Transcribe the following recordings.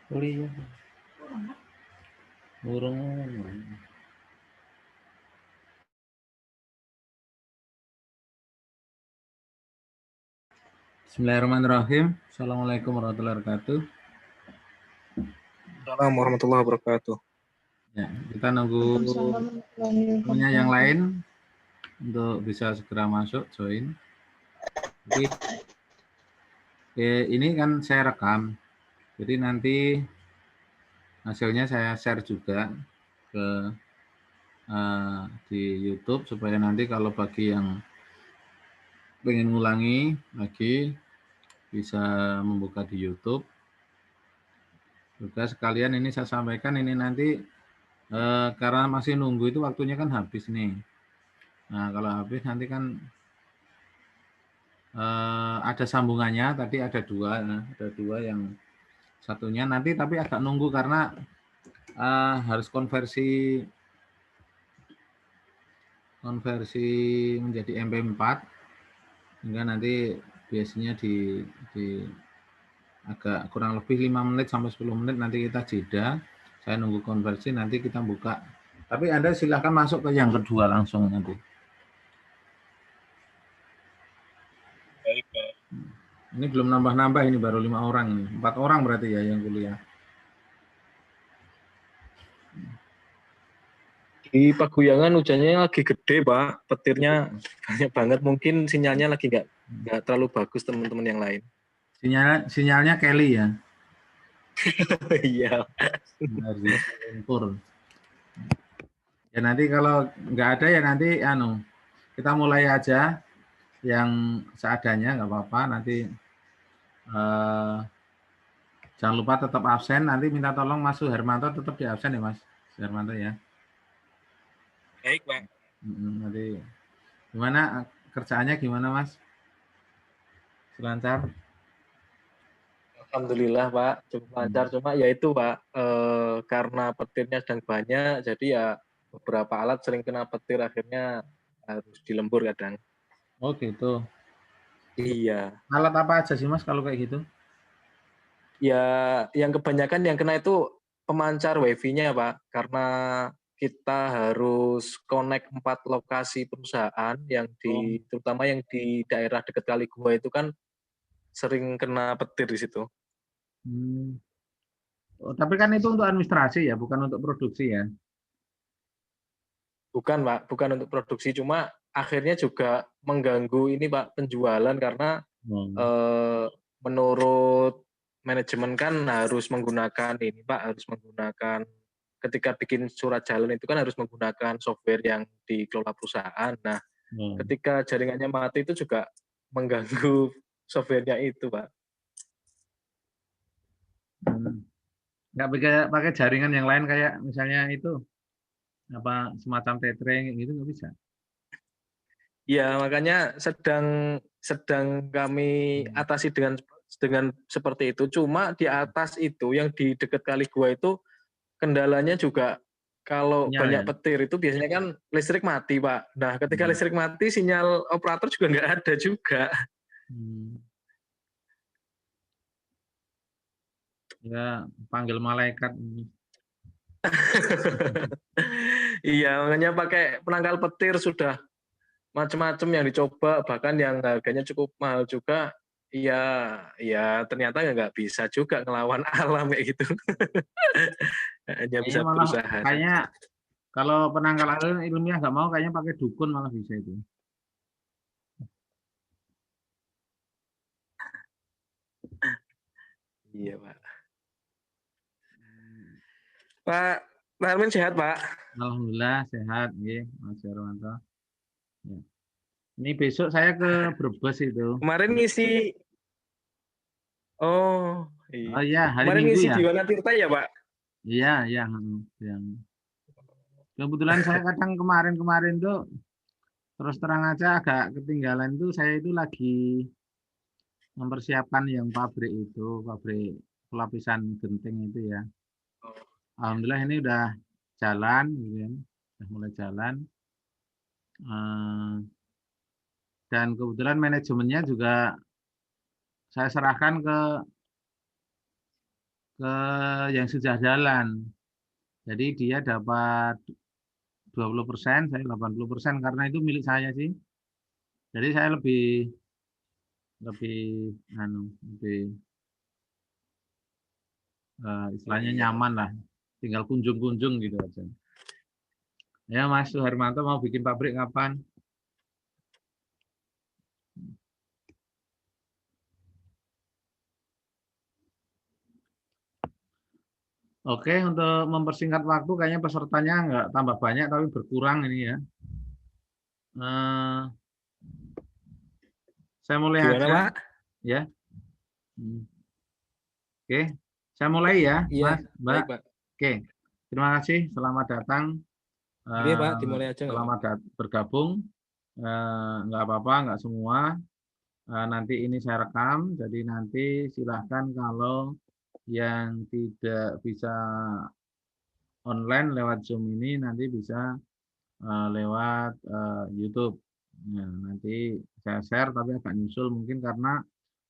Kuliah. Burung. Bismillahirrahmanirrahim. Assalamualaikum warahmatullahi wabarakatuh. Assalamualaikum warahmatullahi wabarakatuh. Ya, kita nunggu temannya yang lain untuk bisa segera masuk join. Jadi ini kan saya rekam, jadi nanti hasilnya saya share juga ke di YouTube supaya nanti kalau bagi yang pengen ngulangi lagi bisa membuka di YouTube. Juga sekalian ini saya sampaikan ini nanti karena masih nunggu itu waktunya kan habis nih. Nah kalau habis nanti kan ada sambungannya, tadi ada dua yang satunya nanti tapi agak nunggu karena harus konversi menjadi MP4 hingga nanti biasanya di agak kurang lebih 5 menit sampai 10 menit nanti kita jeda. Saya nunggu konversi nanti kita buka. Tapi Anda silahkan masuk ke yang kedua langsung nanti. Baik, Pak. Ini belum nambah-nambah, ini baru 5 orang ini. 4 orang berarti ya yang kuliah. Di Paguyangan hujannya lagi gede, Pak. Petirnya banyak banget. Mungkin sinyalnya lagi nggak terlalu bagus teman-teman yang lain. Sinyalnya Kelly ya. Iya. Harus diukur. Ya nanti kalau nggak ada ya nanti kita mulai aja yang seadanya nggak apa-apa. Nanti jangan lupa tetap absen. Nanti minta tolong Mas Suhermanto tetap di absen ya Mas Suhermanto ya. Baik, Pak. Nanti gimana kerjaannya gimana Mas? Lancar? Alhamdulillah, Pak. Cukup lancar. Cuma ya itu, Pak. Karena petirnya sedang banyak, jadi ya beberapa alat sering kena petir, akhirnya harus dilembur kadang. Oh gitu. Iya. Alat apa aja sih Mas kalau kayak gitu? Ya, yang kebanyakan yang kena itu pemancar wifi-nya, Pak. Karena kita harus connect 4 lokasi perusahaan yang terutama yang di daerah dekat Kali Gua itu kan sering kena petir di situ. Oh, tapi kan itu untuk administrasi ya, bukan untuk produksi ya? Bukan, Pak. Bukan untuk produksi. Cuma akhirnya juga mengganggu ini, Pak, penjualan karena menurut manajemen kan harus menggunakan ini, Pak, harus menggunakan ketika bikin surat jalan itu kan harus menggunakan software yang dikelola perusahaan. Nah, ketika jaringannya mati itu juga mengganggu softwarenya itu, Pak. Nggak pakai jaringan yang lain kayak misalnya itu apa semacam tethering gitu nggak bisa? Ya, makanya sedang kami atasi dengan seperti itu. Cuma di atas itu yang di dekat Kali Gua itu kendalanya juga kalau Sinyal banyak ya? petir itu biasanya kan listrik mati, Pak. Nah, ketika listrik mati, sinyal operator juga nggak ada juga. Ya, panggil malaikat. Iya, makanya pakai penangkal petir sudah macam-macam yang dicoba, bahkan yang harganya cukup mahal juga, ya ternyata nggak bisa juga ngelawan alam kayak gitu. Hanya Kayaknya bisa malah berusaha kayaknya saja. kalau penangkal ilmiah nggak mau, kayaknya pakai dukun malah bisa itu. Iya, Pak. Pak Armin sehat, Pak? Alhamdulillah sehat, ya, Mas Hermanto. Ya. Ini besok saya ke Brebes itu. Kemarin ngisi, oh Oh iya. iya, hari Kemarin Minggu ngisi ya? di Wana Tirta ya, Pak? Iya, iya. Yang kebetulan saya kadang kemarin tuh terus terang aja agak ketinggalan tuh, saya itu lagi mempersiapkan yang pabrik itu, pabrik pelapisan genting itu ya. Alhamdulillah ini udah jalan, gitu kan. Udah mulai jalan. Dan kebetulan manajemennya juga saya serahkan ke yang sudah jalan. Jadi dia dapat 20%, saya 80% karena itu milik saya sih. Jadi saya lebih lebih lebih Oh istilahnya iya, Pak. nyaman lah. Tinggal kunjung-kunjung gitu aja. Ya Mas Suharmanto mau bikin pabrik kapan? Oke, untuk mempersingkat waktu kayaknya pesertanya nggak tambah banyak tapi berkurang ini ya. Eh, saya mulai Gimana, aja Pak? ya. Oke, saya mulai ya, Iya, Mas, Mbak. baik, Pak. Oke, terima kasih. Selamat datang. Oke, Pak, dimulai aja nggak, Pak? Selamat bergabung. Nggak apa-apa, nggak semua. Nanti ini saya rekam, jadi nanti silahkan kalau yang tidak bisa online lewat Zoom ini nanti bisa lewat YouTube. Nah, nanti saya share tapi agak nyusul mungkin karena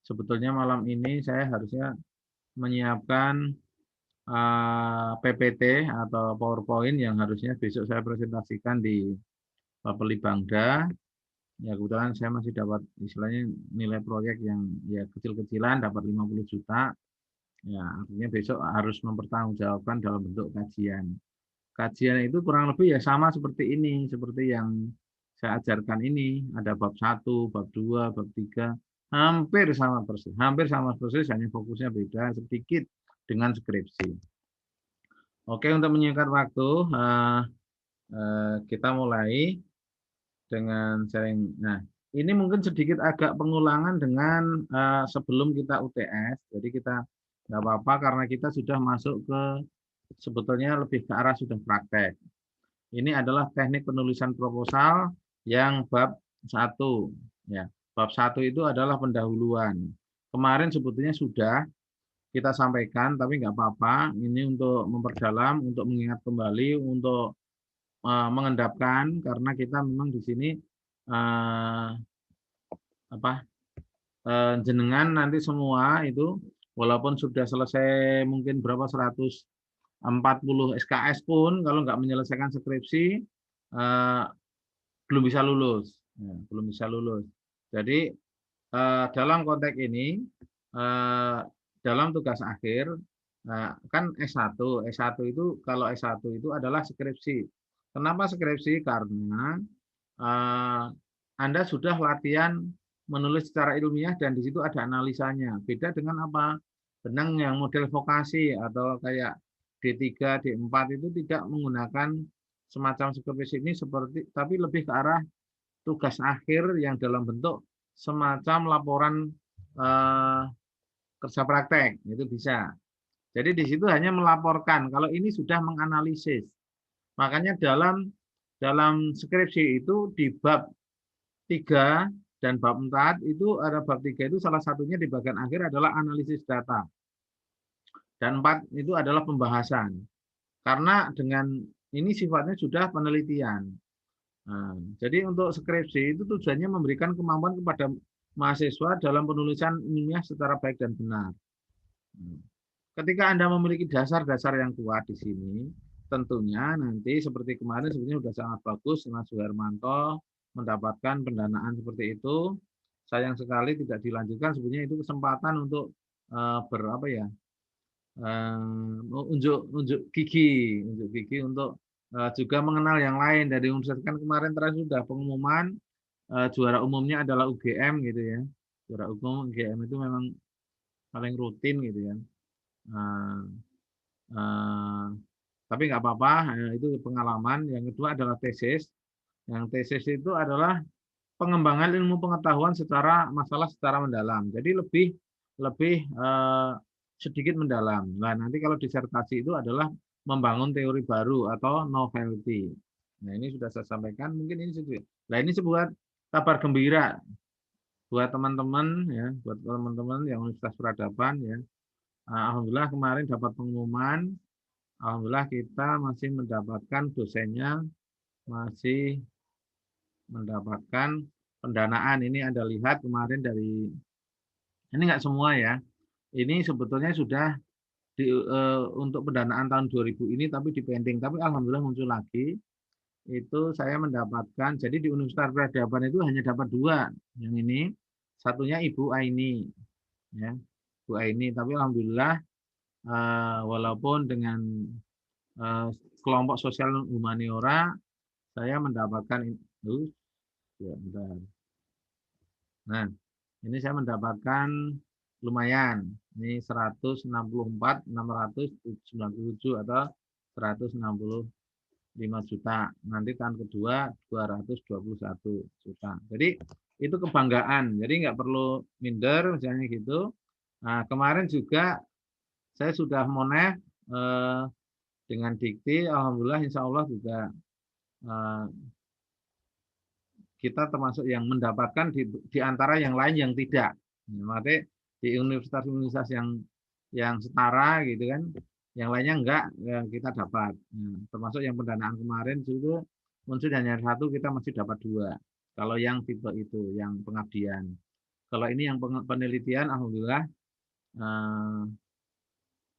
sebetulnya malam ini saya harusnya menyiapkan PPT atau PowerPoint yang harusnya besok saya presentasikan di Bapeli Bangda. Ya kebetulan saya masih dapat istilahnya nilai proyek yang ya kecil-kecilan dapat 50 juta. Ya artinya besok harus mempertanggungjawabkan dalam bentuk kajian. Kajian itu kurang lebih ya sama seperti ini, seperti yang saya ajarkan ini. Ada bab 1, bab 2, bab 3, hampir sama persis, hanya fokusnya beda sedikit dengan skripsi. Oke, untuk menyingkat waktu, kita mulai dengan sharing. Nah, ini mungkin sedikit agak pengulangan dengan sebelum kita UTS. Jadi kita nggak apa-apa karena kita sudah masuk ke sebetulnya lebih ke arah sudah praktek. Ini adalah teknik penulisan proposal yang bab 1. Ya, bab 1 itu adalah pendahuluan. Kemarin sebetulnya sudah kita sampaikan, tapi nggak apa-apa. Ini untuk memperdalam, untuk mengingat kembali, untuk mengendapkan, karena kita memang di sini apa jenengan nanti semua itu walaupun sudah selesai mungkin berapa 140 SKS pun kalau nggak menyelesaikan skripsi belum bisa lulus. Ya, belum bisa lulus. Jadi dalam konteks ini dalam tugas akhir kan S1. S1 itu kalau S1 itu adalah skripsi. Kenapa skripsi? Karena Anda sudah latihan menulis secara ilmiah dan di situ ada analisanya. Beda dengan apa? Benang yang model vokasi atau kayak D3, D4 itu tidak menggunakan semacam skripsi ini seperti tapi lebih ke arah tugas akhir yang dalam bentuk semacam laporan eh, kerja praktek, itu bisa. Jadi di situ hanya melaporkan, kalau ini sudah menganalisis. Makanya dalam skripsi itu di bab 3 dan bab 4 itu ada bab 3 itu salah satunya di bagian akhir adalah analisis data. Dan 4 itu adalah pembahasan. Karena dengan ini sifatnya sudah penelitian. Nah, jadi untuk skripsi itu tujuannya memberikan kemampuan kepada mahasiswa dalam penulisan ilmiah secara baik dan benar. Ketika Anda memiliki dasar-dasar yang kuat di sini, tentunya nanti seperti kemarin sebetulnya sudah sangat bagus Mas Suharmanto mendapatkan pendanaan seperti itu. Sayang sekali tidak dilanjutkan, sebenarnya itu kesempatan untuk unjuk gigi untuk juga mengenal yang lain dari universitas. Kan kemarin terakhir sudah pengumuman juara umumnya adalah UGM gitu ya. Juara umum UGM itu memang paling rutin gitu kan. Tapi nggak apa-apa, itu pengalaman. Yang kedua adalah tesis. Yang tesis itu adalah pengembangan ilmu pengetahuan secara mendalam. Jadi lebih sedikit mendalam. Nah, nanti kalau disertasi itu adalah membangun teori baru atau novelty. Nah, ini sudah saya sampaikan. Mungkin ini sedikit. Nah, ini sebuah kabar gembira buat teman-teman ya, buat teman-teman yang Universitas Peradaban ya. Alhamdulillah kemarin dapat pengumuman. Alhamdulillah kita masih mendapatkan dosennya, masih mendapatkan pendanaan. Ini Anda lihat kemarin dari, ini nggak semua ya, ini sebetulnya sudah untuk pendanaan tahun 2000 ini tapi dipending, tapi alhamdulillah muncul lagi. Itu saya mendapatkan, jadi di Universitas Peradaban itu hanya dapat 2, yang ini, satunya Ibu Aini, ya, Bu Aini, tapi alhamdulillah walaupun dengan kelompok sosial humaniora, saya mendapatkan itu, ya, bentar. Nah, ini saya mendapatkan lumayan. Ini 164.697 atau 165 juta. Nanti tahun kedua 221 juta. Jadi itu kebanggaan. Jadi nggak perlu minder misalnya gitu. Nah, kemarin juga saya sudah monef dengan dikti. Alhamdulillah insya Allah juga kita termasuk yang mendapatkan di antara yang lain yang tidak. Maksudnya di universitas-universitas yang setara gitu kan, yang lainnya enggak, yang kita dapat. Termasuk yang pendanaan kemarin juga muncul hanya 1, kita masih dapat 2. Kalau yang tipe itu, yang pengabdian. Kalau ini yang penelitian, alhamdulillah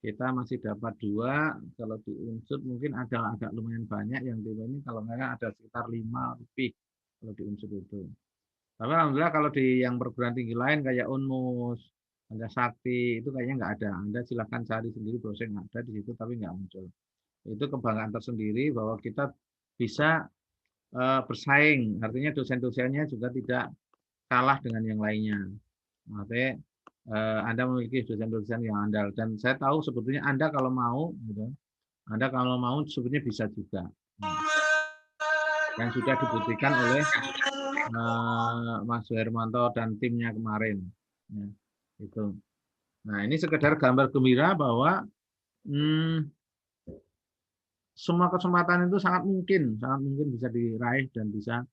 kita masih dapat 2. Kalau di unsur mungkin ada agak lumayan banyak yang tipe ini. Kalau enggak ada sekitar 5 lebih kalau di unsur itu. Tapi alhamdulillah kalau di yang perguruan tinggi lain kayak Unmus, Anda Sakti, itu kayaknya nggak ada. Anda silahkan cari sendiri, dosen ada di situ tapi nggak muncul. Itu kebanggaan tersendiri bahwa kita bisa bersaing. Artinya dosen-dosennya juga tidak kalah dengan yang lainnya. Maksudnya Anda memiliki dosen-dosen yang andal. Dan saya tahu sebetulnya Anda kalau mau, gitu, Anda kalau mau sebetulnya bisa juga. Yang sudah dibuktikan oleh Mas Hermanto dan timnya kemarin. Ya, itu. Nah, ini sekedar gambar gembira bahwa semua kesempatan itu sangat mungkin bisa diraih dan bisa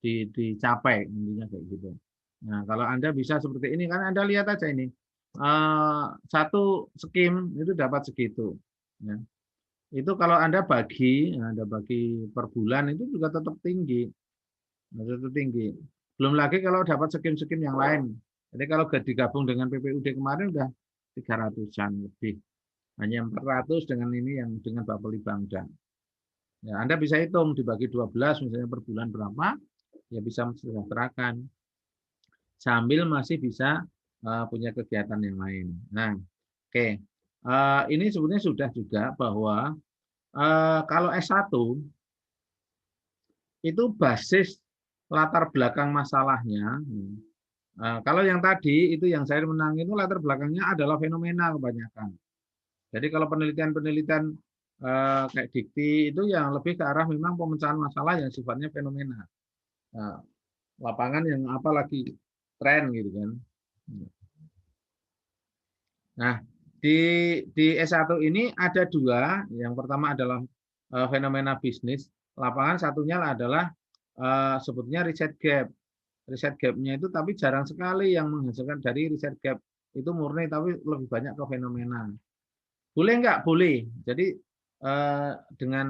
dicapai, intinya kayak gitu. Nah, kalau Anda bisa seperti ini, kan Anda lihat aja ini, satu skim itu dapat segitu. Ya. Itu kalau Anda bagi per bulan itu juga tetap tinggi. Belum lagi kalau dapat skim-skim yang lain. Jadi kalau digabung dengan PPUD kemarin udah 300-an lebih. Hanya 400 dengan ini yang dengan Bapeli Bangda. Ya, Anda bisa hitung dibagi 12 misalnya per bulan berapa, ya bisa mensejahterakan. Sambil masih bisa punya kegiatan yang lain. Nah, oke. Ini sebenarnya sudah juga bahwa kalau S1 itu basis latar belakang masalahnya. Kalau yang tadi itu yang saya menang itu latar belakangnya adalah fenomena kebanyakan. Jadi kalau penelitian-penelitian kayak dikti itu yang lebih ke arah memang pemecahan masalah yang sifatnya fenomena. Nah, lapangan yang apalagi tren gitu kan. Nah, di S1 ini ada 2. Yang pertama adalah fenomena bisnis. Lapangan satunya adalah sebutnya riset gap. Riset gap-nya itu tapi jarang sekali yang menghasilkan dari riset gap itu murni, tapi lebih banyak ke fenomena. Boleh enggak? Boleh. Jadi dengan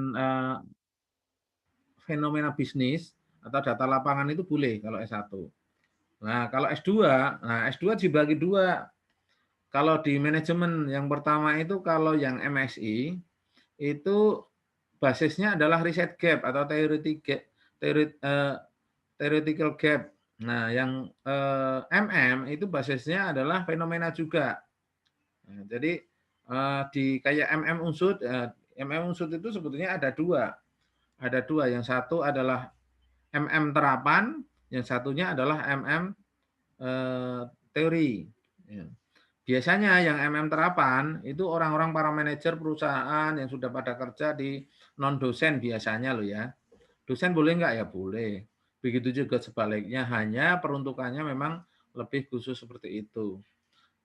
fenomena bisnis atau data lapangan itu boleh kalau S1. Nah, kalau S2, S2 dibagi 2. Kalau di manajemen yang pertama itu kalau yang MSI itu basisnya adalah riset gap atau teori theoretical gap. Nah, yang MM itu basisnya adalah fenomena juga. Nah, jadi di kayak MM unsut itu sebetulnya ada dua. Ada dua. Yang satu adalah MM terapan, yang satunya adalah MM teori. Ya. Biasanya yang MM terapan itu orang-orang para manajer perusahaan yang sudah pada kerja di non dosen biasanya loh ya. Dosen boleh nggak ya? Boleh. Begitu juga sebaliknya, hanya peruntukannya memang lebih khusus seperti itu.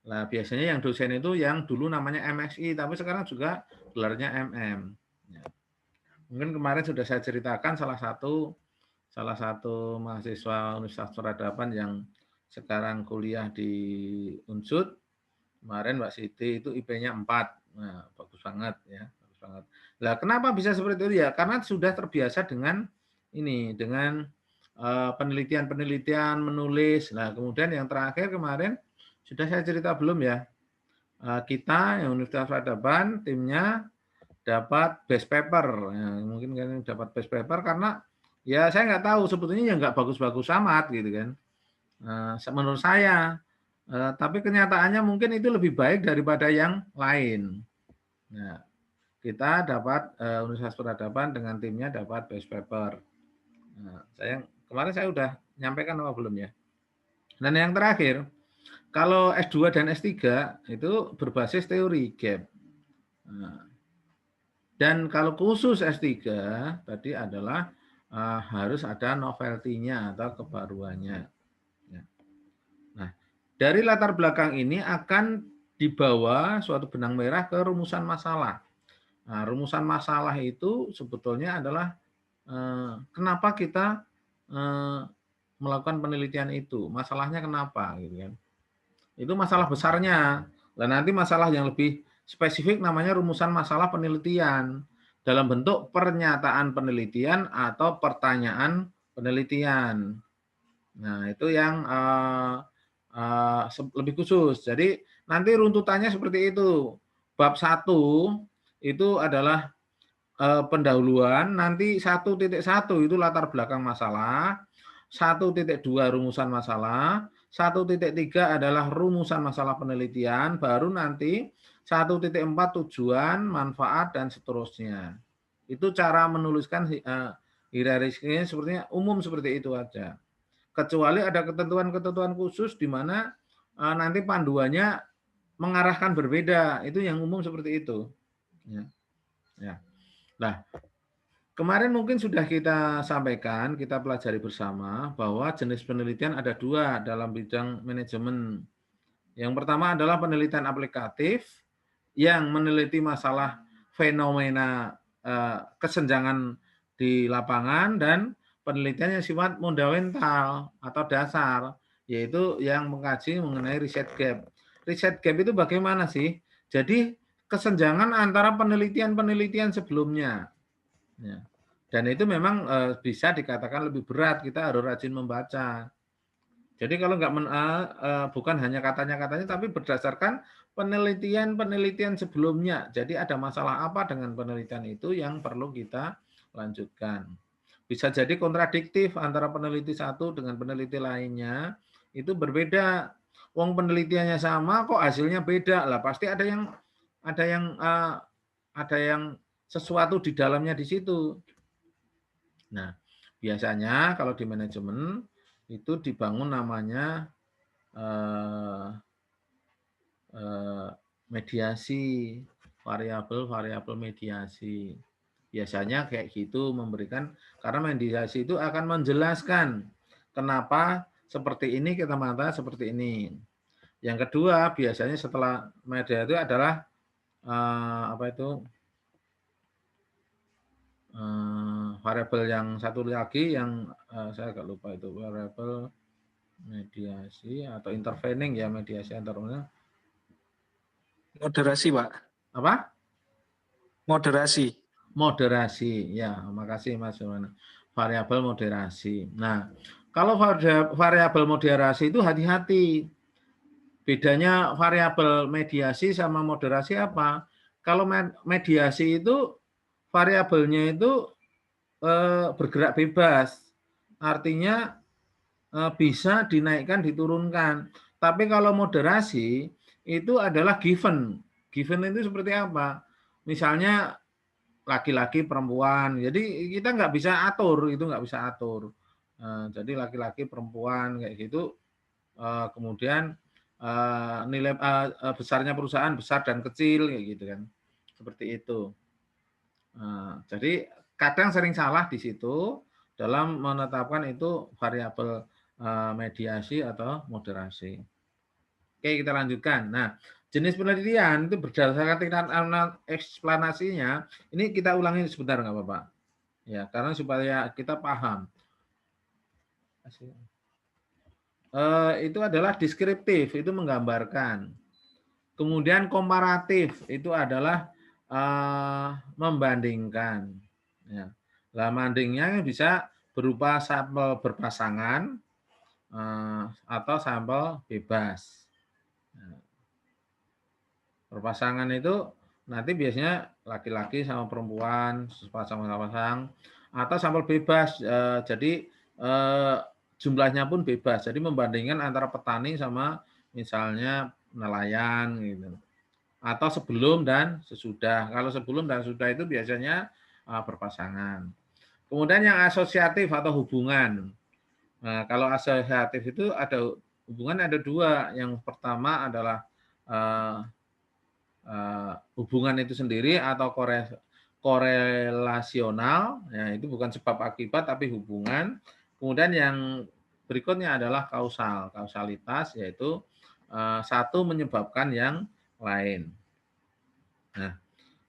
Nah, biasanya yang dosen itu yang dulu namanya MSI, tapi sekarang juga gelarnya MM. Ya. Mungkin kemarin sudah saya ceritakan salah satu mahasiswa Universitas Peradaban yang sekarang kuliah di Unsud, kemarin Mbak Siti itu IP-nya 4. Nah, bagus banget ya, bagus banget. Nah, kenapa bisa seperti itu ya? Karena sudah terbiasa dengan penelitian-penelitian, menulis. Nah, kemudian yang terakhir kemarin sudah saya cerita belum ya? Kita yang Universitas Peradaban timnya dapat best paper. Ya, mungkin kan dapat best paper karena ya saya nggak tahu sebetulnya ya nggak bagus-bagus amat gitu kan. Menurut saya. Tapi kenyataannya mungkin itu lebih baik daripada yang lain. Nah, kita dapat Universitas Peradaban dengan timnya dapat best paper. Nah, kemarin saya udah nyampaikan apa belum ya? Dan yang terakhir, kalau S2 dan S3 itu berbasis teori gap. Nah, dan kalau khusus S3 tadi adalah harus ada novelty-nya atau kebaruannya. Nah, dari latar belakang ini akan dibawa suatu benang merah ke rumusan masalah. Nah, rumusan masalah itu sebetulnya adalah kenapa kita melakukan penelitian itu, masalahnya kenapa, gitu kan? Itu masalah besarnya. Dan nanti masalah yang lebih spesifik namanya rumusan masalah penelitian dalam bentuk pernyataan penelitian atau pertanyaan penelitian. Nah, itu yang lebih khusus. Jadi nanti runtutannya seperti itu. Bab 1 itu adalah pendahuluan, nanti 1.1 itu latar belakang masalah, 1.2 rumusan masalah, 1.3 adalah rumusan masalah penelitian, baru nanti 1.4 tujuan, manfaat, dan seterusnya. Itu cara menuliskan hierarkinya sepertinya umum seperti itu aja. Kecuali ada ketentuan-ketentuan khusus di mana nanti panduannya mengarahkan berbeda. Itu yang umum seperti itu. Ya. Ya. Nah, kemarin mungkin sudah kita sampaikan, kita pelajari bersama bahwa jenis penelitian ada dua dalam bidang manajemen. Yang pertama adalah penelitian aplikatif yang meneliti masalah fenomena kesenjangan di lapangan dan penelitian yang sifat fundamental atau dasar, yaitu yang mengkaji mengenai riset gap. Riset gap itu bagaimana sih? Jadi kesenjangan antara penelitian-penelitian sebelumnya. Ya. Dan itu memang bisa dikatakan lebih berat, kita harus rajin membaca. Jadi kalau bukan hanya katanya-katanya, tapi berdasarkan penelitian-penelitian sebelumnya. Jadi ada masalah apa dengan penelitian itu yang perlu kita lanjutkan. Bisa jadi kontradiktif antara peneliti satu dengan peneliti lainnya, itu berbeda. Wong penelitiannya sama, kok hasilnya beda lah. Pasti ada yang sesuatu di dalamnya di situ. Nah, biasanya kalau di manajemen itu dibangun namanya mediasi, variabel mediasi. Biasanya kayak gitu memberikan, karena mediasi itu akan menjelaskan kenapa seperti ini kita mengatakan seperti ini. Yang kedua, biasanya setelah media itu adalah variabel yang satu lagi yang saya agak lupa itu, variabel mediasi atau intervening ya, mediasi antaranya. Moderasi, Pak. Apa? Moderasi. Moderasi, ya, makasih Mas Yohana. Variabel moderasi. Nah, kalau variabel moderasi itu hati-hati. Bedanya variabel mediasi sama moderasi apa? Kalau mediasi itu variabelnya itu bergerak bebas. Artinya bisa dinaikkan, diturunkan. Tapi kalau moderasi itu adalah given. Given itu seperti apa? Misalnya laki-laki, perempuan. Jadi kita nggak bisa atur, itu nggak bisa atur. Jadi laki-laki, perempuan kayak gitu. Kemudian nilai besarnya perusahaan besar dan kecil kayak gitu kan. Seperti itu. Jadi kadang sering salah di situ dalam menetapkan itu variabel mediasi atau moderasi. Oke, kita lanjutkan. Nah, jenis penelitian itu berdasarkan tingkat eksplanasinya. Ini kita ulangi sebentar nggak apa-apa? Ya, karena supaya kita paham. Itu adalah deskriptif, itu menggambarkan. Kemudian komparatif, itu adalah membandingkan. Ya. Nah, bandingnya bisa berupa sampel berpasangan atau sampel bebas. Nah, berpasangan itu nanti biasanya laki-laki sama perempuan, sepasang-pasang, atau sampel bebas. Jadi jumlahnya pun bebas. Jadi membandingkan antara petani sama misalnya nelayan gitu. Atau sebelum dan sesudah. Kalau sebelum dan sesudah itu biasanya berpasangan. Kemudian yang asosiatif atau hubungan. Nah, kalau asosiatif itu ada hubungan ada dua. Yang pertama adalah hubungan itu sendiri atau korelasional, ya itu bukan sebab akibat tapi hubungan. Kemudian yang berikutnya adalah kausalitas, yaitu satu menyebabkan yang lain.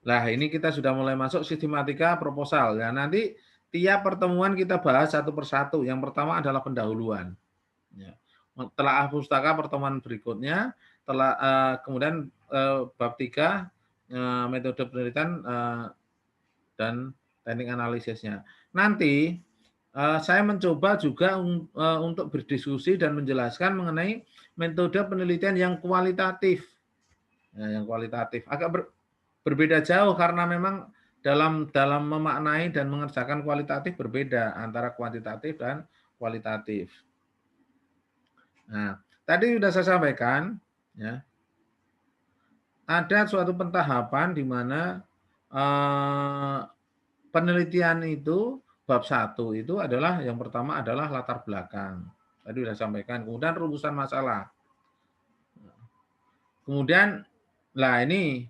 Nah, ini kita sudah mulai masuk sistematika proposal. Ya, nanti tiap pertemuan kita bahas satu persatu. Yang pertama adalah pendahuluan. Ya. Telah pustaka pertemuan berikutnya, kemudian bab 3 metode penelitian dan teknik analisisnya. Nanti saya mencoba juga untuk berdiskusi dan menjelaskan mengenai metode penelitian yang kualitatif. Ya, yang kualitatif agak berbeda jauh karena memang dalam memaknai dan mengerjakan kualitatif berbeda antara kuantitatif dan kualitatif. Nah, tadi sudah saya sampaikan, ya, ada suatu pentahapan di mana penelitian itu bab 1 itu adalah yang pertama adalah latar belakang. Tadi sudah sampaikan. Kemudian rumusan masalah. Kemudian, lah ini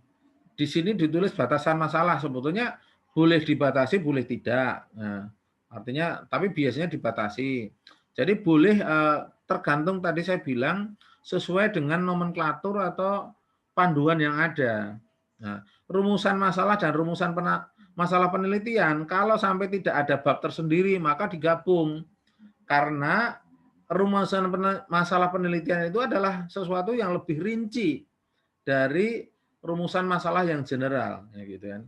di sini ditulis batasan masalah. Sebetulnya boleh dibatasi, boleh tidak. Nah, artinya, tapi biasanya dibatasi. Jadi boleh tergantung tadi saya bilang sesuai dengan nomenklatur atau panduan yang ada. Nah, rumusan masalah dan rumusan masalah penelitian, kalau sampai tidak ada bab tersendiri, maka digabung. Karena rumusan masalah penelitian itu adalah sesuatu yang lebih rinci dari rumusan masalah yang general, ya gitu kan.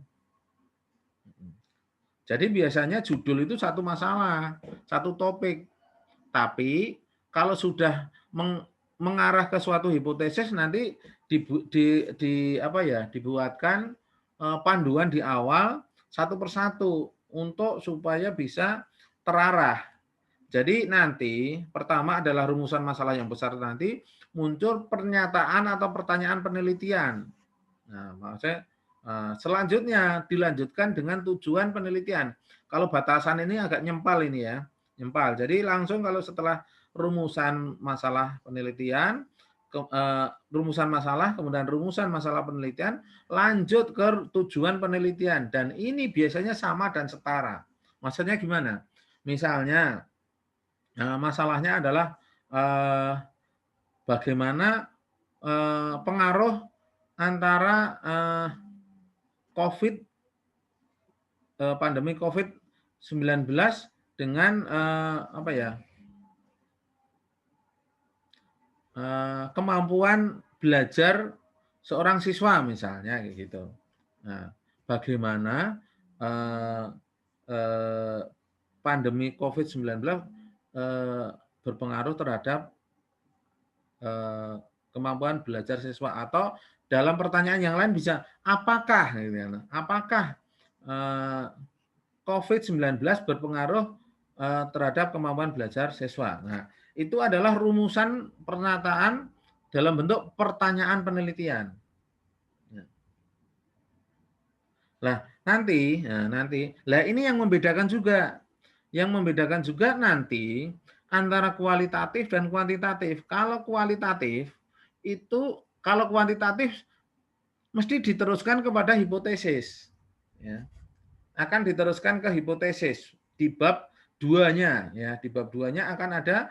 Jadi biasanya judul itu satu masalah, satu topik. Tapi kalau sudah mengarah ke suatu hipotesis nanti dibuatkan panduan di awal satu persatu untuk supaya bisa terarah. Jadi nanti pertama adalah rumusan masalah yang besar, nanti muncul pernyataan atau pertanyaan penelitian. Nah, maksudnya selanjutnya dilanjutkan dengan tujuan penelitian. Kalau batasan ini agak nyempal ini ya, nyempal. Jadi langsung kalau setelah rumusan masalah penelitian, rumusan masalah, kemudian rumusan masalah penelitian, lanjut ke tujuan penelitian. Dan ini biasanya sama dan setara. Maksudnya gimana? Misalnya masalahnya adalah bagaimana pengaruh antara pandemi COVID-19 dengan kemampuan belajar seorang siswa misalnya kayak gitu. Nah, bagaimana pandemi COVID-19 berpengaruh terhadap kemampuan belajar siswa, atau dalam pertanyaan yang lain bisa apakah COVID-19 berpengaruh terhadap kemampuan belajar siswa. Nah, itu adalah rumusan pernyataan dalam bentuk pertanyaan penelitian. Nah, lah ini yang membedakan juga. Yang membedakan juga nanti antara kualitatif dan kuantitatif. Kalau kualitatif itu, kalau kuantitatif mesti diteruskan kepada hipotesis. Ya. Akan diteruskan ke hipotesis di bab 2-nya. Ya, di bab 2-nya akan ada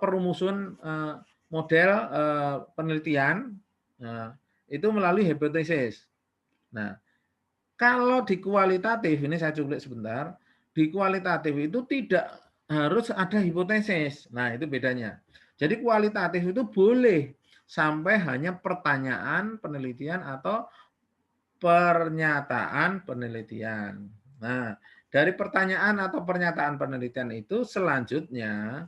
perumusan model penelitian itu melalui hipotesis. Nah, kalau di kualitatif, ini saya culik sebentar, di kualitatif itu tidak harus ada hipotesis. Nah, itu bedanya. Jadi kualitatif itu boleh sampai hanya pertanyaan penelitian atau pernyataan penelitian. Nah, dari pertanyaan atau pernyataan penelitian itu selanjutnya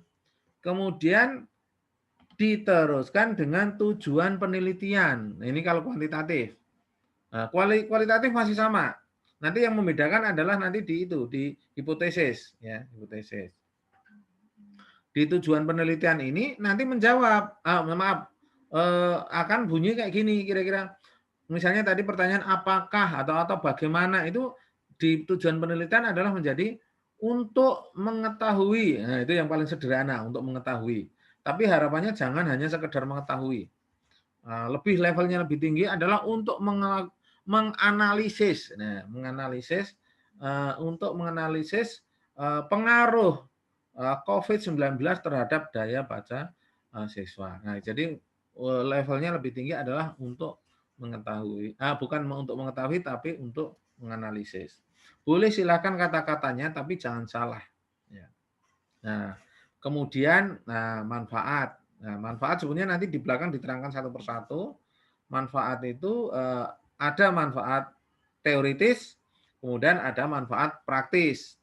kemudian diteruskan dengan tujuan penelitian. Nah, ini kalau kuantitatif. Nah, kualitatif masih sama. Nanti yang membedakan adalah nanti di hipotesis, ya, hipotesis. Di tujuan penelitian ini nanti menjawab, akan bunyi kayak gini kira-kira. Misalnya tadi pertanyaan apakah atau bagaimana, itu di tujuan penelitian adalah menjadi untuk mengetahui. Nah, itu yang paling sederhana, untuk mengetahui. Tapi harapannya jangan hanya sekedar mengetahui. Lebih levelnya lebih tinggi adalah untuk menganalisis. Nah, untuk menganalisis pengaruh COVID-19 terhadap daya baca siswa. Nah, jadi levelnya lebih tinggi adalah untuk mengetahui, bukan untuk mengetahui tapi untuk menganalisis. Boleh silakan kata-katanya tapi jangan salah. Ya. Nah, kemudian manfaat. Nah, manfaat sebenarnya nanti di belakang diterangkan satu persatu. Manfaat itu ada manfaat teoritis, kemudian ada manfaat praktis.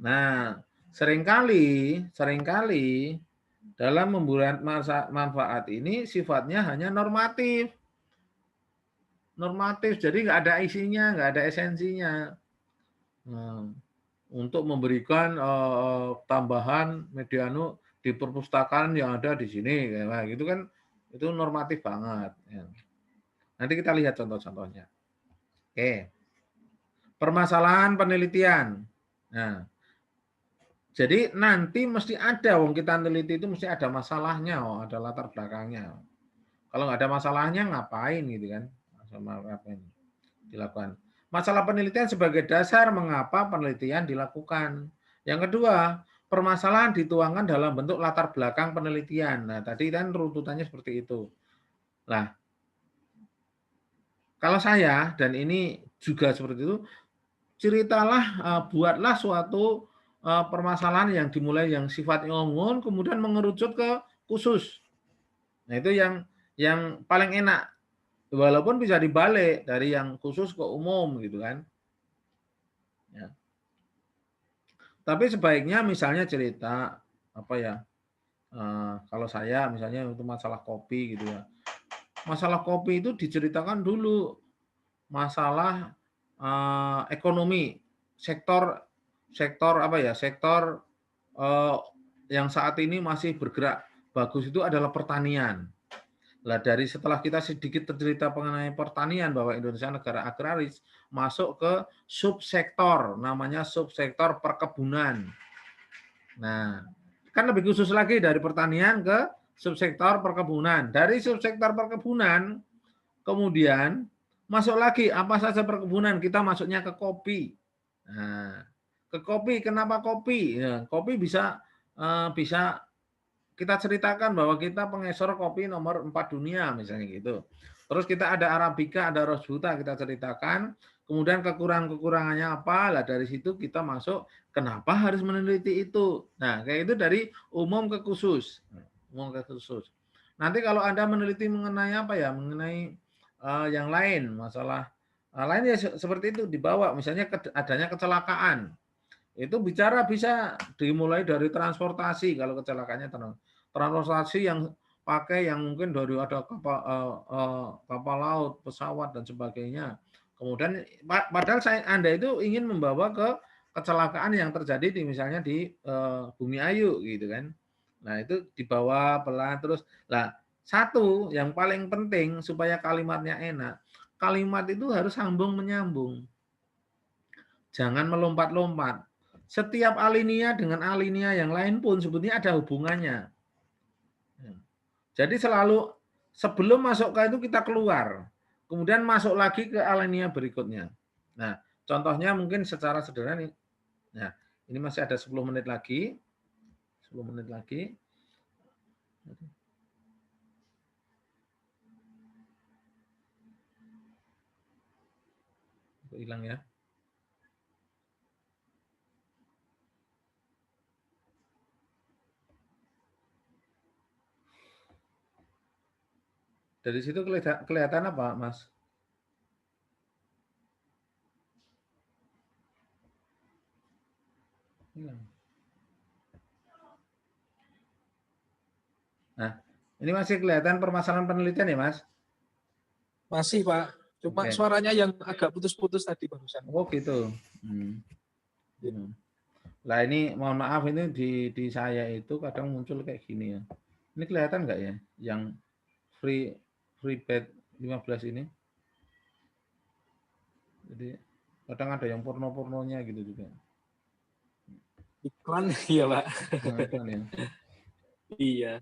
Nah, seringkali dalam membuat manfaat ini sifatnya hanya normatif. Normatif, jadi nggak ada isinya, nggak ada esensinya. Nah, untuk memberikan tambahan mediano di perpustakaan yang ada di sini, kayak gitu kan, itu normatif banget. Ya. Nanti kita lihat contoh-contohnya. Oke, permasalahan penelitian. Nah, jadi nanti mesti ada, wong kita neliti itu mesti ada masalahnya, ada latar belakangnya. Kalau nggak ada masalahnya ngapain gitu kan? Sama apa ini dilakukan. Masalah penelitian sebagai dasar mengapa penelitian dilakukan. Yang kedua, permasalahan dituangkan dalam bentuk latar belakang penelitian. Nah, tadi kan runtutannya seperti itu. Nah, kalau saya, dan ini juga seperti itu, ceritalah, buatlah suatu permasalahan yang dimulai yang sifatnya umum, kemudian mengerucut ke khusus. Nah, itu yang paling enak. Walaupun bisa dibalik dari yang khusus ke umum gitu kan. Ya. Tapi sebaiknya misalnya cerita apa ya? Kalau saya misalnya untuk masalah kopi gitu ya. Masalah kopi itu diceritakan dulu masalah ekonomi, sektor apa ya? Sektor yang saat ini masih bergerak bagus itu adalah pertanian. Lah dari setelah kita sedikit cerita mengenai pertanian bahwa Indonesia negara agraris, masuk ke subsektor, namanya subsektor perkebunan. Nah, kan lebih khusus lagi dari pertanian ke subsektor perkebunan. Dari subsektor perkebunan, kemudian masuk lagi apa saja perkebunan, kita masuknya ke kopi. Nah, ke kopi, kenapa kopi? Ya, kopi bisa kita ceritakan bahwa kita pengesor kopi nomor 4 dunia misalnya gitu. Terus kita ada Arabica, ada Robusta, kita ceritakan. Kemudian kekurangan-kekurangannya apa? Lah dari situ kita masuk kenapa harus meneliti itu. Nah, kayak itu dari umum ke khusus. Umum ke khusus. Nanti kalau Anda meneliti mengenai apa ya? Mengenai yang lain, masalah lain ya seperti itu dibawa misalnya adanya kecelakaan. Itu bicara bisa dimulai dari transportasi kalau kecelakaannya transportasi yang pakai yang mungkin dari ada kapal laut, pesawat dan sebagainya. Kemudian padahal Anda itu ingin membawa ke kecelakaan yang terjadi di misalnya di Bumi Ayu gitu kan. Nah, itu dibawa pelan terus. Nah, satu yang paling penting supaya kalimatnya enak, kalimat itu harus sambung menyambung. Jangan melompat-lompat. Setiap alinea dengan alinea yang lain pun sebetulnya ada hubungannya. Jadi selalu sebelum masuk ke itu kita keluar. Kemudian masuk lagi ke alinea berikutnya. Nah, contohnya mungkin secara sederhana. Nah, ini masih ada 10 menit lagi. 10 menit lagi. Hilang ya. Dari situ kelihatan apa, Mas? Hilang. Nah, ini masih kelihatan permasalahan penelitian ya, Mas? Masih, Pak. Cuma suaranya yang agak putus-putus tadi barusan. Oh, gitu. Nah, ini mohon maaf, ini di saya itu kadang muncul kayak gini ya. Ini kelihatan nggak ya? Yang free bed 15 ini. Jadi kadang ada yang porno-pornonya gitu juga. Iklan iya, Pak. Iklan ya. Iya.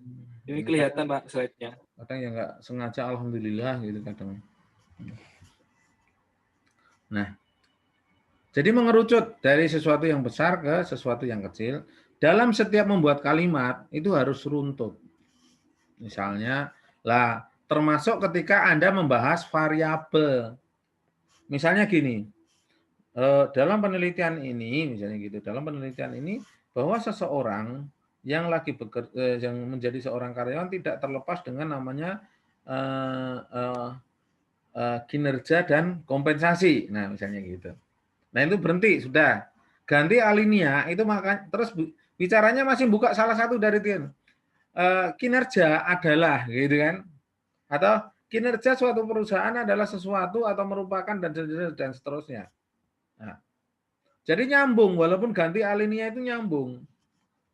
Ini kelihatan, Pak, slide-nya. Kadang yang nggak sengaja, alhamdulillah gitu kadang. Nah, jadi mengerucut dari sesuatu yang besar ke sesuatu yang kecil. Dalam setiap membuat kalimat itu harus runtut. Misalnya, lah termasuk ketika Anda membahas variabel. Misalnya gini, dalam penelitian ini, misalnya gitu, dalam penelitian ini bahwa seseorang yang lagi bekerja, yang menjadi seorang karyawan tidak terlepas dengan namanya kinerja dan kompensasi. Nah, misalnya gitu. Nah, itu berhenti sudah. Ganti alinea itu maka terus bicaranya masih buka salah satu dari tim. Kinerja adalah gitu kan. Atau kinerja suatu perusahaan adalah sesuatu atau merupakan dan seterusnya. Nah, jadi nyambung walaupun ganti alinea itu nyambung.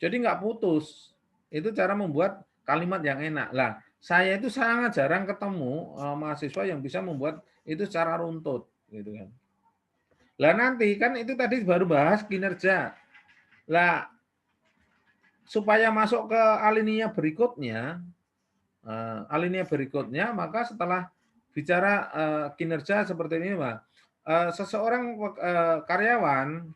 Jadi nggak putus. Itu cara membuat kalimat yang enak. Lah, saya itu sangat jarang ketemu mahasiswa yang bisa membuat itu secara runtut gitu kan. Lah nanti kan itu tadi baru bahas kinerja. Lah supaya masuk ke alinea berikutnya, maka setelah bicara kinerja seperti ini, Pak, seseorang karyawan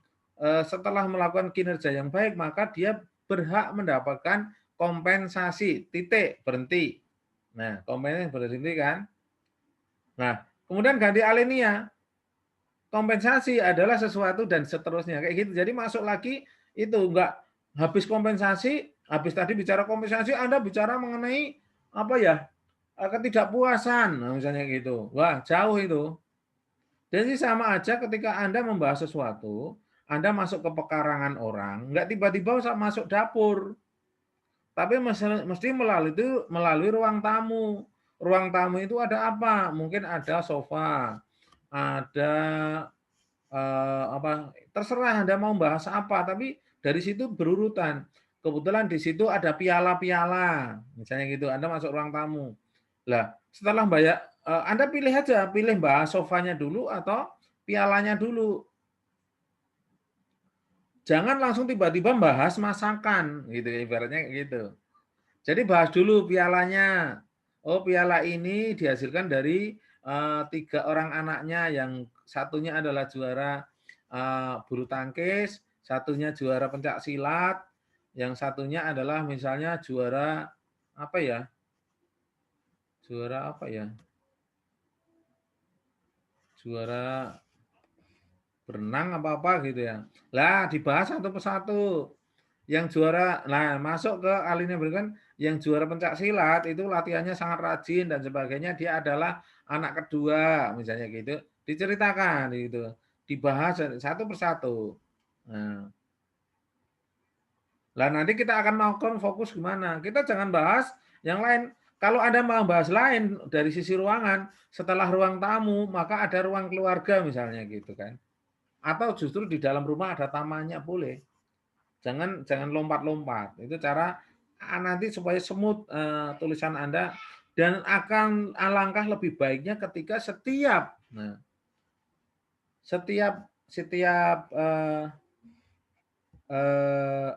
setelah melakukan kinerja yang baik, maka dia berhak mendapatkan kompensasi, titik, berhenti. Nah, kompensasi berhenti kan. Nah, kemudian ganti alinea. Kompensasi adalah sesuatu dan seterusnya kayak gitu. Jadi masuk lagi itu enggak habis kompensasi, habis tadi bicara kompensasi Anda bicara mengenai apa ya? Ketidakpuasan, nah, misalnya gitu. Wah, jauh itu. Jadi sama aja ketika Anda membahas sesuatu, Anda masuk ke pekarangan orang, enggak tiba-tiba masuk dapur. Tapi mesti melalui ruang tamu. Ruang tamu itu ada apa? Mungkin ada sofa, ada apa terserah Anda mau bahas apa, tapi dari situ berurutan. Kebetulan di situ ada piala-piala, misalnya gitu. Anda masuk ruang tamu. Lah, setelah bayar, Anda pilih aja, pilih bahas sofanya dulu atau pialanya dulu. Jangan langsung tiba-tiba bahas masakan, gitu ibaratnya gitu. Jadi bahas dulu pialanya. Oh, piala ini dihasilkan dari 3 orang anaknya, yang satunya adalah juara bulu tangkis, satunya juara pencak silat, yang satunya adalah misalnya juara apa ya? Juara apa ya? Juara berenang apa-apa gitu ya. Lah, dibahas satu persatu. Yang juara, nah masuk ke alinea berikutnya, yang juara pencak silat itu latihannya sangat rajin dan sebagainya, dia adalah anak kedua misalnya gitu, diceritakan gitu, dibahas satu persatu. Nah, lah nanti kita akan melakukan fokus gimana, kita jangan bahas yang lain. Kalau Anda mau bahas lain dari sisi ruangan, setelah ruang tamu maka ada ruang keluarga misalnya gitu kan, atau justru di dalam rumah ada tamannya boleh. Jangan lompat-lompat. Itu cara nanti supaya smooth tulisan Anda, dan akan alangkah lebih baiknya ketika setiap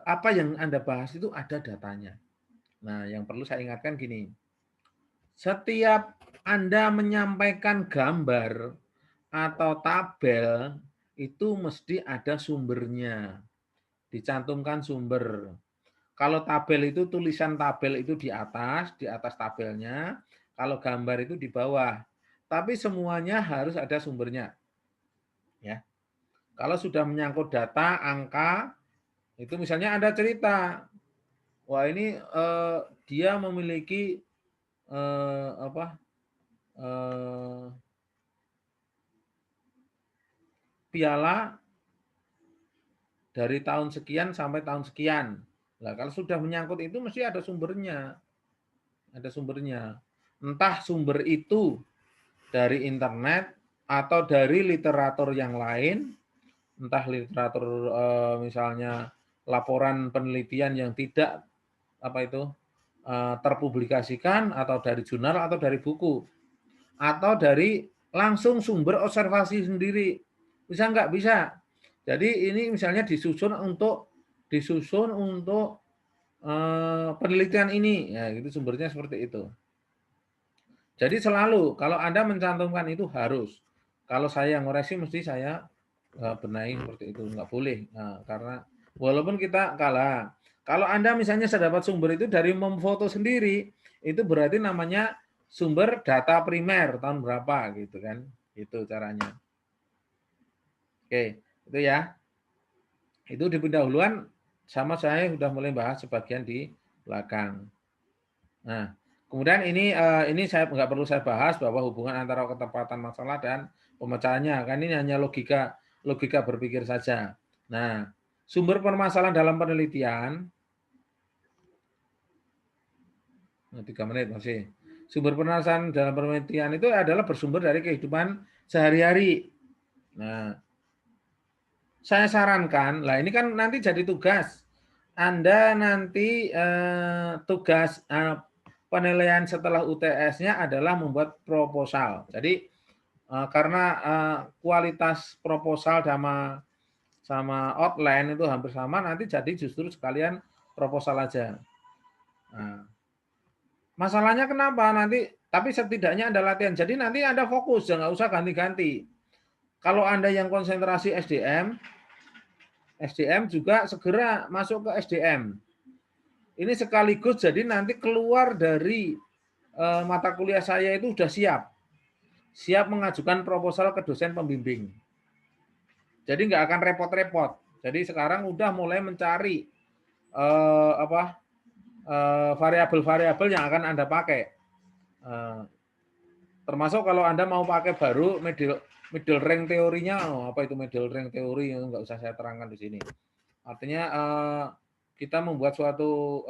apa yang Anda bahas itu ada datanya. Nah, yang perlu saya ingatkan gini, setiap Anda menyampaikan gambar atau tabel itu mesti ada sumbernya, dicantumkan sumber. Kalau tabel itu tulisan tabel itu di atas tabelnya, kalau gambar itu di bawah. Tapi semuanya harus ada sumbernya. Ya. Kalau sudah menyangkut data, angka, itu misalnya Anda cerita, wah ini dia memiliki piala dari tahun sekian sampai tahun sekian. Nah, kalau sudah menyangkut itu mesti ada sumbernya. Ada sumbernya. Entah sumber itu dari internet atau dari literatur yang lain, entah literatur misalnya laporan penelitian yang tidak terpublikasikan, atau dari jurnal atau dari buku, atau dari langsung sumber observasi sendiri. Bisa nggak? Bisa. Jadi ini misalnya disusun untuk penelitian ini, ya gitu sumbernya seperti itu. Jadi selalu kalau Anda mencantumkan itu harus. Kalau saya ngoreksi mesti saya benahi seperti itu, nggak boleh. Nah, karena walaupun kita kalah. Kalau Anda misalnya saya dapat sumber itu dari memfoto sendiri, itu berarti namanya sumber data primer tahun berapa gitu kan. Itu caranya. Oke, itu ya. Itu di pendahuluan sama saya sudah mulai bahas sebagian di belakang. Nah, kemudian ini saya nggak perlu saya bahas bahwa hubungan antara ketepatan masalah dan pemecahannya, kan ini hanya logika berpikir saja. Nah, sumber permasalahan dalam penelitian, 3 menit masih. Sumber permasalahan dalam penelitian itu adalah bersumber dari kehidupan sehari-hari. Nah, saya sarankan, lah ini kan nanti jadi tugas. Anda nanti tugas penilaian setelah UTS-nya adalah membuat proposal. Jadi karena kualitas proposal sama outline itu hampir sama, nanti jadi justru sekalian proposal aja. Nah, masalahnya kenapa nanti? Tapi setidaknya Anda latihan. Jadi nanti Anda fokus, jangan usah ganti-ganti. Kalau Anda yang konsentrasi SDM juga segera masuk ke SDM. Ini sekaligus jadi nanti keluar dari mata kuliah saya itu sudah siap mengajukan proposal ke dosen pembimbing. Jadi nggak akan repot-repot. Jadi sekarang udah mulai mencari variabel-variabel yang akan Anda pakai. Termasuk kalau Anda mau pakai baru middle rank teorinya, apa itu middle rank teori, nggak usah saya terangkan di sini. Artinya kita membuat suatu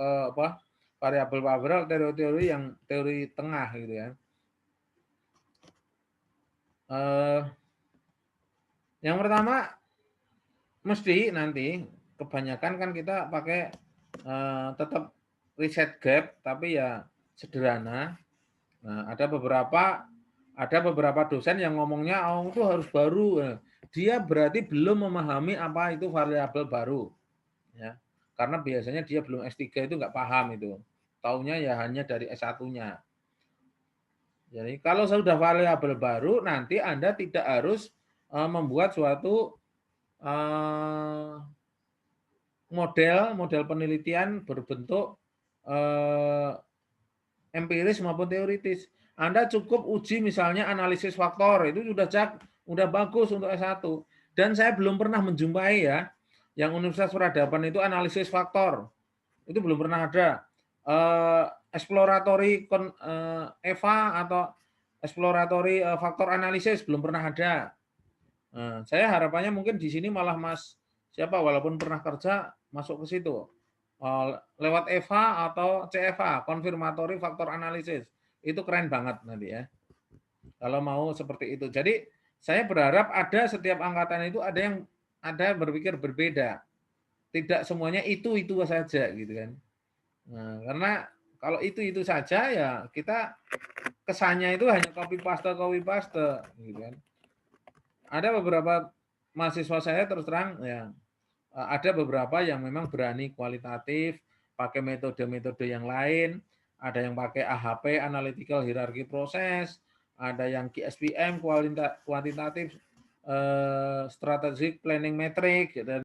variabel teori-teori yang teori tengah gitu ya. Yang pertama mesti nanti kebanyakan kan kita pakai tetap riset gap tapi ya sederhana. Nah, ada beberapa dosen yang ngomongnya itu harus baru. Nah, dia berarti belum memahami apa itu variabel baru. Ya. Karena biasanya dia belum S3 itu nggak paham itu. Taunya ya hanya dari S1-nya. Jadi kalau sudah variabel baru, nanti Anda tidak harus membuat suatu model penelitian berbentuk empiris maupun teoritis. Anda cukup uji misalnya analisis faktor, itu sudah bagus untuk S1. Dan saya belum pernah menjumpai ya, yang Universitas Peradaban itu analisis faktor. Itu belum pernah ada. Exploratory EVA atau exploratory faktor analisis belum pernah ada. Nah, saya harapannya mungkin di sini malah Mas siapa walaupun pernah kerja masuk ke situ. Lewat EVA atau CFA, confirmatory faktor analisis. Itu keren banget nanti ya. Kalau mau seperti itu. Jadi saya berharap ada setiap angkatan itu ada berpikir berbeda. Tidak semuanya itu saja gitu kan. Nah, karena kalau itu saja ya kita kesannya itu hanya copy paste gitu kan. Ada beberapa mahasiswa saya terus terang ya ada beberapa yang memang berani kualitatif, pakai metode-metode yang lain, ada yang pakai AHP, Analytical Hierarchy Process, ada yang QSPM, kuantitatif Strategic Planning Metric, dan